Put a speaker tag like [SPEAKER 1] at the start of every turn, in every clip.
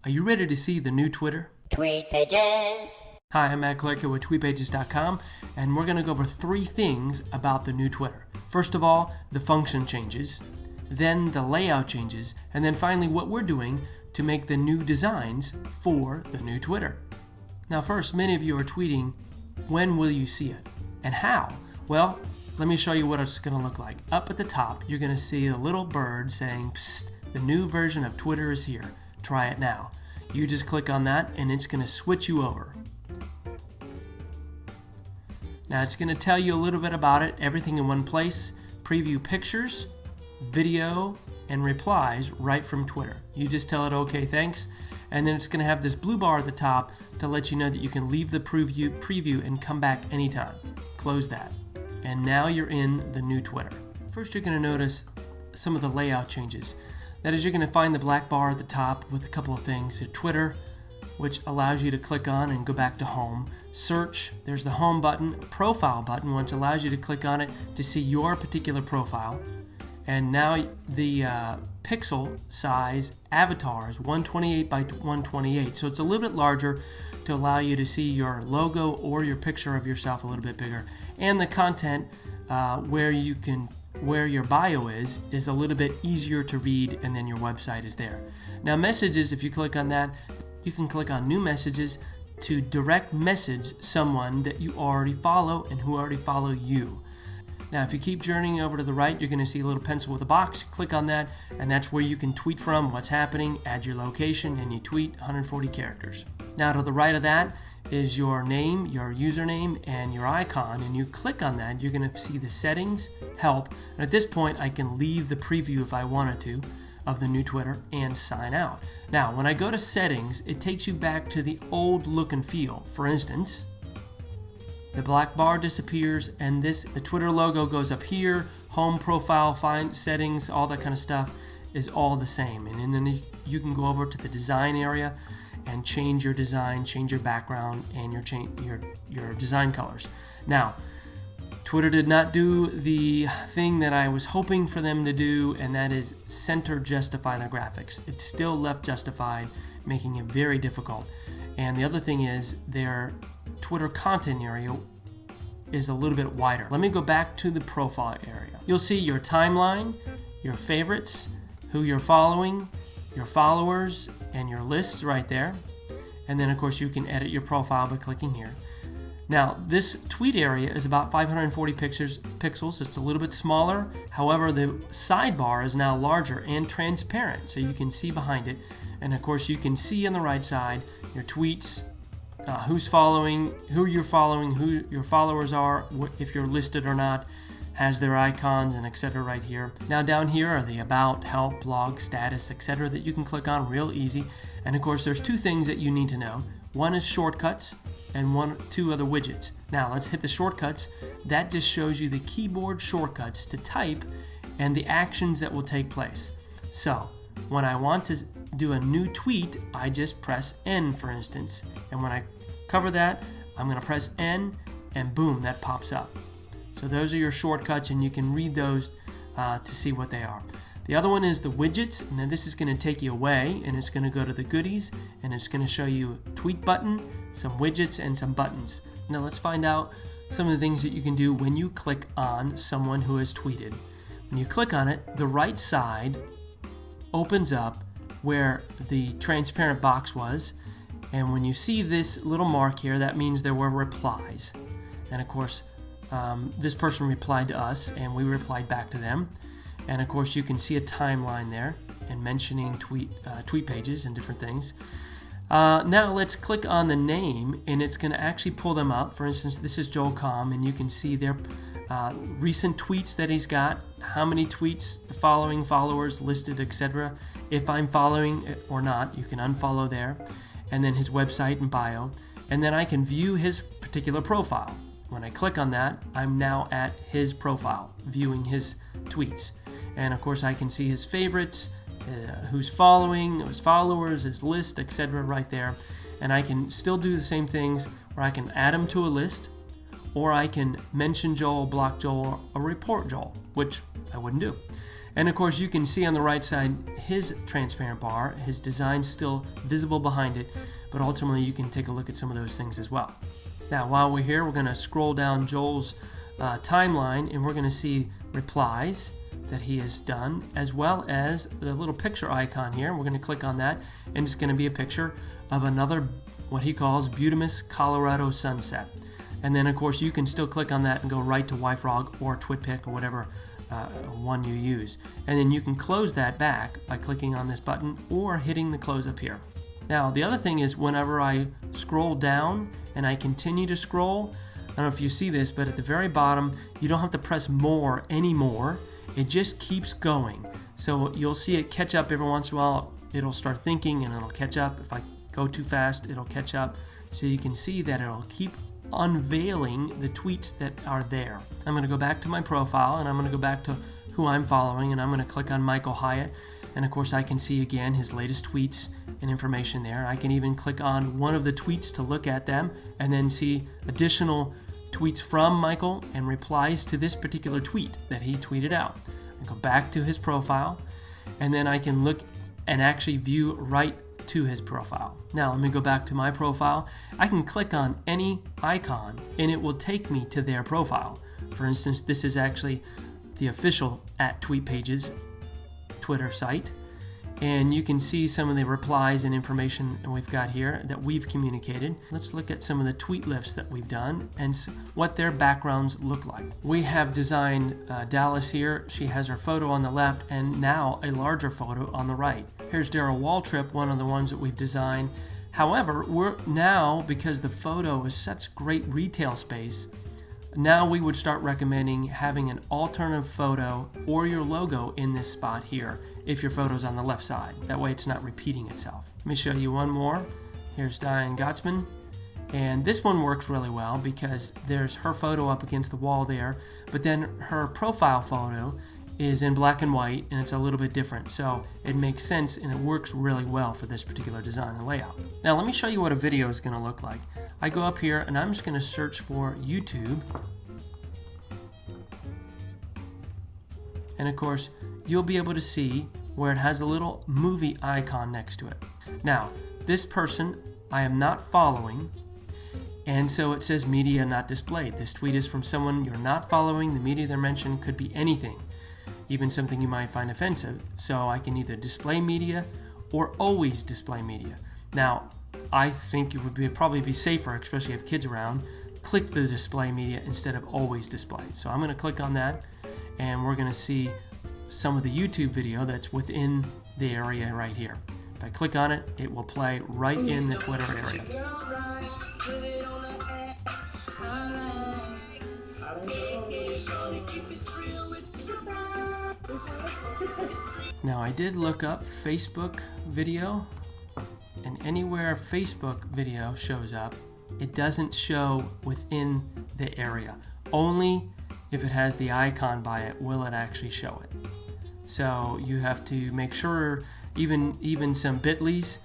[SPEAKER 1] Are you ready to see the new Twitter?
[SPEAKER 2] Tweet Pages.
[SPEAKER 1] Hi, I'm Matt Clark with tweetpages.com, and we're going to go over 3 things about the new Twitter. First of all, the function changes, then the layout changes, and then finally what we're doing to make the new designs for the new Twitter. Now first, many of you are tweeting, when will you see it? And how? Well, let me show you what it's going to look like. Up at the top, you're going to see a little bird saying, "Psst, the new version of Twitter is here. Try it now." You just click on that and it's going to switch you over. Now it's going to tell you a little bit about it, everything in one place, preview pictures, video, and replies right from Twitter. You just tell it, okay, thanks, and then it's going to have this blue bar at the top to let you know that you can leave the preview and come back anytime. Close that. And now you're in the new Twitter. First, you're going to notice some of the layout changes. That is, you're going to find the black bar at the top with a couple of things. Twitter, which allows you to click on and go back to home. Search, there's the home button, profile button, which allows you to click on it to see your particular profile. And now the pixel size avatar is 128 by 128. So it's a little bit larger to allow you to see your logo or your picture of yourself a little bit bigger. And the content where your bio is a little bit easier to read, and then your website is there. Now messages, if you click on that, you can click on new messages to direct message someone that you already follow and who already follow you. Now if you keep journeying over to the right, you're going to see a little pencil with a box. Click on that and that's where you can tweet from, what's happening, add your location, and you tweet 140 characters. Now to the right of that is your name, your username, and your icon, and you click on that, you're going to see the settings, help, and at this point I can leave the preview if I wanted to of the new Twitter and sign out. Now when I go to settings, it takes you back to the old look and feel. For instance, the black bar disappears and the Twitter logo goes up here, home, profile, find, settings, all that kind of stuff is all the same. And then you can go over to the design area and change your design, change your background, and your design colors. Now, Twitter did not do the thing that I was hoping for them to do, and that is center justify their graphics. It's still left justified, making it very difficult. And the other thing is their Twitter content area is a little bit wider. Let me go back to the profile area. You'll see your timeline, your favorites, who you're following, your followers, and your lists right there. And then of course you can edit your profile by clicking here. Now this tweet area is about 540 pixels. It's a little bit smaller. However, the sidebar is now larger and transparent, so you can see behind it. And of course you can see on the right side your tweets, who's following, who you're following, who your followers are, if you're listed or not, has their icons and etc. right here. Now down here are the about, help, blog, status, etc. that you can click on real easy. And of course there's 2 things that you need to know. One is shortcuts and 2 other widgets. Now let's hit the shortcuts. That just shows you the keyboard shortcuts to type and the actions that will take place. So when I want to do a new tweet, I just press N, for instance. And when I cover that, I'm going to press N and boom, that pops up. So those are your shortcuts, and you can read those to see what they are. The other one is the widgets. Now this is going to take you away, and it's going to go to the goodies, and it's going to show you a tweet button, some widgets, and some buttons. Now let's find out some of the things that you can do when you click on someone who has tweeted. When you click on it, the right side opens up where the transparent box was, and when you see this little mark here, that means there were replies. And of course, this person replied to us and we replied back to them. And of course you can see a timeline there and mentioning tweet pages and different things. Now let's click on the name and it's going to actually pull them up. For instance, this is Joel Com, and you can see their recent tweets that he's got, how many tweets, following, followers, listed, etc. If I'm following or not, you can unfollow there. And then his website and bio. And then I can view his particular profile. When I click on that, I'm now at his profile, viewing his tweets. And of course I can see his favorites, who's following, his followers, his list, etc. right there. And I can still do the same things where I can add him to a list, or I can mention Joel, block Joel, or report Joel, which I wouldn't do. And of course you can see on the right side his transparent bar, his design's still visible behind it, but ultimately you can take a look at some of those things as well. Now while we're here, we're going to scroll down Joel's timeline and we're going to see replies that he has done, as well as the little picture icon here. We're going to click on that and it's going to be a picture of another, what he calls beautimous Colorado sunset. And then of course you can still click on that and go right to YFrog or TwitPic or whatever one you use. And then you can close that back by clicking on this button or hitting the close up here. Now the other thing is, whenever I scroll down and I continue to scroll, I don't know if you see this, but at the very bottom you don't have to press more anymore. It just keeps going. So you'll see it catch up every once in a while. It'll start thinking and it'll catch up. If I go too fast, it'll catch up. So you can see that it'll keep unveiling the tweets that are there. I'm going to go back to my profile and I'm going to go back to who I'm following, and I'm going to click on Michael Hyatt, and of course I can see again his latest tweets and information there. I can even click on one of the tweets to look at them and then see additional tweets from Michael and replies to this particular tweet that he tweeted out. I go back to his profile and then I can look and actually view right to his profile. Now let me go back to my profile. I can click on any icon and it will take me to their profile. For instance, this is actually the official @TweetPages Twitter site, and you can see some of the replies and information we've got here that we've communicated. Let's look at some of the tweet lifts that we've done and what their backgrounds look like. We have designed Dallas here. She has her photo on the left and now a larger photo on the right. Here's Daryl Waltrip, one of the ones that we've designed. However, we're now, because the photo is such great retail space, now we would start recommending having an alternative photo or your logo in this spot here if your photo's on the left side. That way it's not repeating itself. Let me show you one more. Here's Diane Gottsman. And this one works really well because there's her photo up against the wall there, but then her profile photo is in black and white and it's a little bit different. So it makes sense and it works really well for this particular design and layout. Now let me show you what a video is going to look like. I go up here and I'm just going to search for YouTube. And of course, you'll be able to see where it has a little movie icon next to it. Now, this person I am not following, and so it says media not displayed. This tweet is from someone you're not following. The media they're mentioned could be anything, even something you might find offensive. So I can either display media or always display media. Now, I think it would probably be safer, especially if kids around, click the display media instead of always display. So I'm going to click on that and we're going to see some of the YouTube video that's within the area right here. If I click on it, it will play right in the Twitter area. Now I did look up Facebook video, and anywhere Facebook video shows up, it doesn't show within the area. Only if it has the icon by it will it actually show it. So you have to make sure even some bit.lys,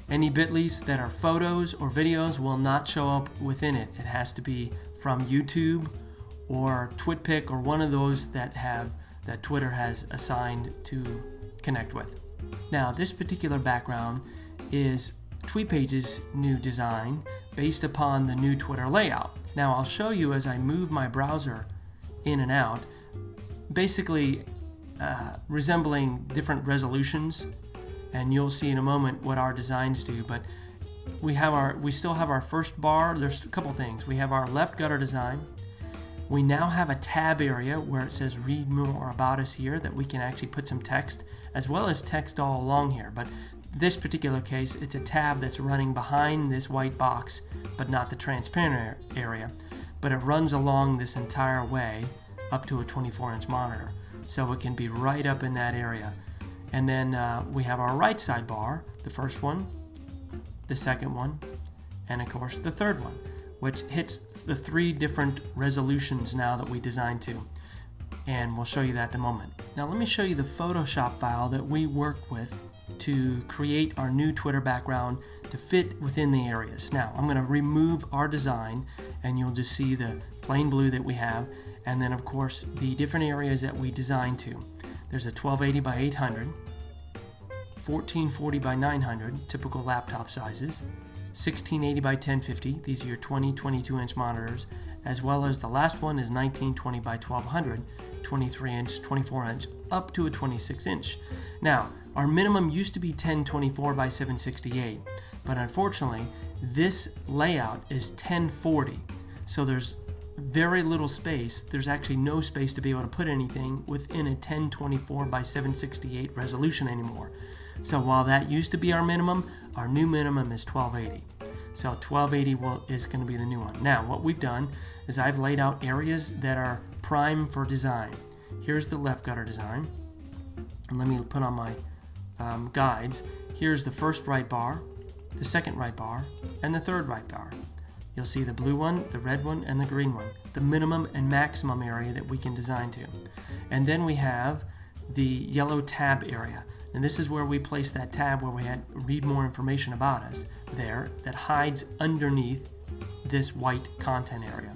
[SPEAKER 1] any bit.lys that are photos or videos will not show up within it. It has to be from YouTube or TwitPic or one of those that Twitter has assigned to connect with. Now this particular background is TweetPage's new design based upon the new Twitter layout. Now I'll show you as I move my browser in and out, basically resembling different resolutions, and you'll see in a moment what our designs do. But we still have our first bar. There's a couple things. We have our left gutter design. We now have a tab area where it says read more about us here, that we can actually put some text as well as text all along here. But this particular case, it's a tab that's running behind this white box, but not the transparent area. But it runs along this entire way up to a 24-inch monitor. So it can be right up in that area. And then we have our right sidebar, the first one, the second one, and of course the third one, which hits the 3 different resolutions now that we designed to. And we'll show you that in a moment. Now let me show you the Photoshop file that we worked with to create our new Twitter background to fit within the areas. Now I'm going to remove our design and you'll just see the plain blue that we have, and then of course the different areas that we designed to. There's a 1280 by 800, 1440 by 900, typical laptop sizes, 1680 by 1050, these are your 22-inch monitors, as well as the last one is 1920 by 1200, 23-inch, 24-inch, up to a 26-inch. Now, our minimum used to be 1024 by 768, but unfortunately, this layout is 1040, so there's very little space. There's actually no space to be able to put anything within a 1024 by 768 resolution anymore. So while that used to be our minimum, our new minimum is 1280. So 1280 is going to be the new one. Now, what we've done is I've laid out areas that are prime for design. Here's the left gutter design. And let me put on my guides. Here's the first right bar, the second right bar, and the third right bar. You'll see the blue one, the red one, and the green one, the minimum and maximum area that we can design to. And then we have the yellow tab area. And this is where we place that tab where we had read more information about us there that hides underneath this white content area.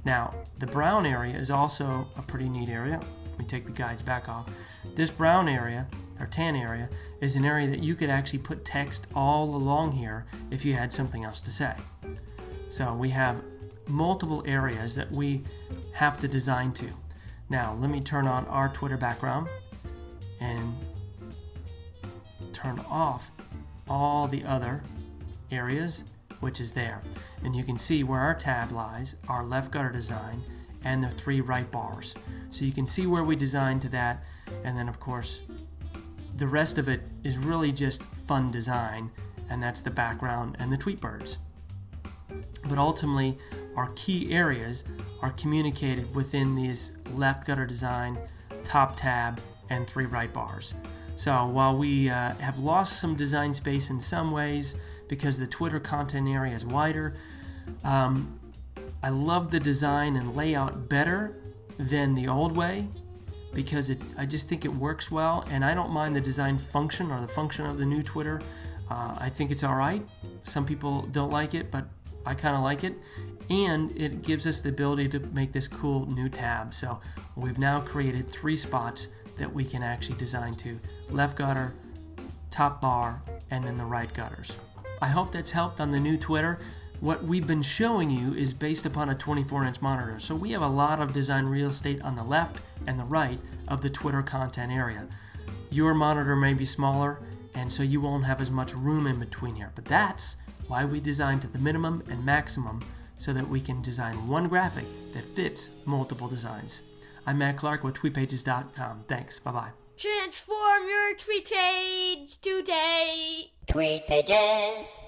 [SPEAKER 1] Now, the brown area is also a pretty neat area. Let me take the guides back off. This brown area, or tan area, is an area that you could actually put text all along here if you had something else to say. So we have multiple areas that we have to design to. Now, let me turn on our Twitter background and turn off all the other areas, which is there. And you can see where our tab lies, our left gutter design, and the three right bars. So you can see where we designed to that, and then of course the rest of it is really just fun design, and that's the background and the tweet birds. But ultimately, our key areas are communicated within these left gutter design, top tab, and three right bars. So while we have lost some design space in some ways because the Twitter content area is wider, I love the design and layout better than the old way because I just think it works well, and I don't mind the design function or the function of the new Twitter. I think it's all right. Some people don't like it, but I kind of like it, and it gives us the ability to make this cool new tab. So we've now created 3 spots that we can actually design to: left gutter, top bar, and then the right gutters. I hope that's helped on the new Twitter. What we've been showing you is based upon a 24-inch monitor, so we have a lot of design real estate on the left and the right of the Twitter content area. Your monitor may be smaller, and so you won't have as much room in between here, but that's why we designed to the minimum and maximum so that we can design one graphic that fits multiple designs. I'm Matt Clark with tweetpages.com. Thanks. Bye-bye.
[SPEAKER 3] Transform your tweet page today.
[SPEAKER 2] Tweet Pages.